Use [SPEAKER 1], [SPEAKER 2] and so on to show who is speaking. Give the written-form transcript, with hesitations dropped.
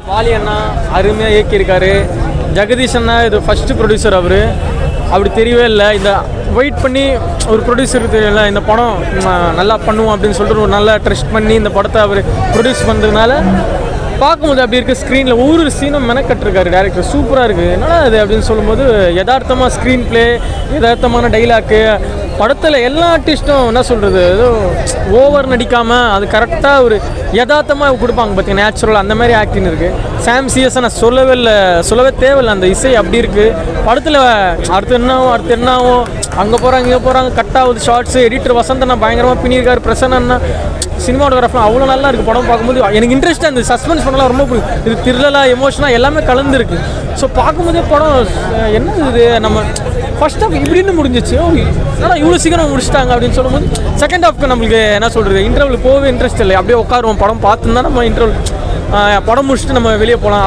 [SPEAKER 1] வாலி அண்ணா அருமையாக இயக்கியிருக்காரு. ஜெகதீஷ் அண்ணா இது first producer. அவர் அப்படி தெரியவே இல்லை. இந்த வெயிட் பண்ணி ஒரு ப்ரொடியூசருக்கு தெரியல இந்த படம் நல்லா பண்ணுவோம் அப்படின்னு சொல்லிட்டு ஒரு நல்லா ட்ரஸ்ட் பண்ணி இந்த படத்தை அவர் ப்ரொடியூஸ் பண்ணுறதுனால பார்க்கும்போது அப்படி இருக்குது. ஸ்க்ரீனில் ஒவ்வொரு சீனும் மெனக்கட்டிருக்காரு டேரக்டர். சூப்பராக இருக்குது. என்னடா அது அப்படின்னு சொல்லும்போது யதார்த்தமாக ஸ்க்ரீன் ப்ளே, யதார்த்தமான டைலாக்கு, படத்தில் எல்லா ஆர்டிஸ்ட்டும் என்ன சொல்கிறது ஏதோ ஓவர் நடிக்காமல் அது கரெக்டாக ஒரு யதார்த்தமாக கொடுப்பாங்க பார்த்தீங்கன்னா நேச்சுரல் அந்த மாதிரி ஆக்டிங் இருக்குது. சாம் சிஎஸ் நான் சொல்லவே தேவையில்லை. அந்த இசை அப்படி இருக்குது. படத்தில் அடுத்து என்னாகும் அங்கே போகிறாங்க இங்கே போகிறாங்க, கட் ஆகுது ஷார்ட்ஸு. எடிட்டர் வசந்தண்ணா பயங்கரமாக பின்னியிருக்காரு. பிரசன்னா சினிமாட்டோகிராஃபர் அவ்வளோ நல்லா இருக்குது. படம் பார்க்கும்போது எனக்கு இன்ட்ரெஸ்ட்டாக இருந்தது. சஸ்பென்ஸ் பண்ணலாம் ரொம்ப பிடிக்கும். இது த்ரில்லராக எமோஷனாக எல்லாமே கலந்துருக்கு. ஸோ பார்க்கும்போதே படம் என்ன இது நம்ம ஃபர்ஸ்ட் ஹாஃப் இப்படின்னு முடிஞ்சிச்சு, ஆனால் இவ்வளோ சீக்கிரம் முடிச்சிட்டாங்க அப்படின்னு சொல்லும்போது செகண்ட் ஹாஃப்க்கு நம்மளுக்கு என்ன சொல்கிறது இன்டர்வல் போகவே இன்ட்ரெஸ்ட் இல்லை. அப்படியே உட்காருவோம். படம் பார்த்துருந்தா நம்ம இன்டர்வல் படம் முடிச்சுட்டு நம்ம வெளியே போகலாம்.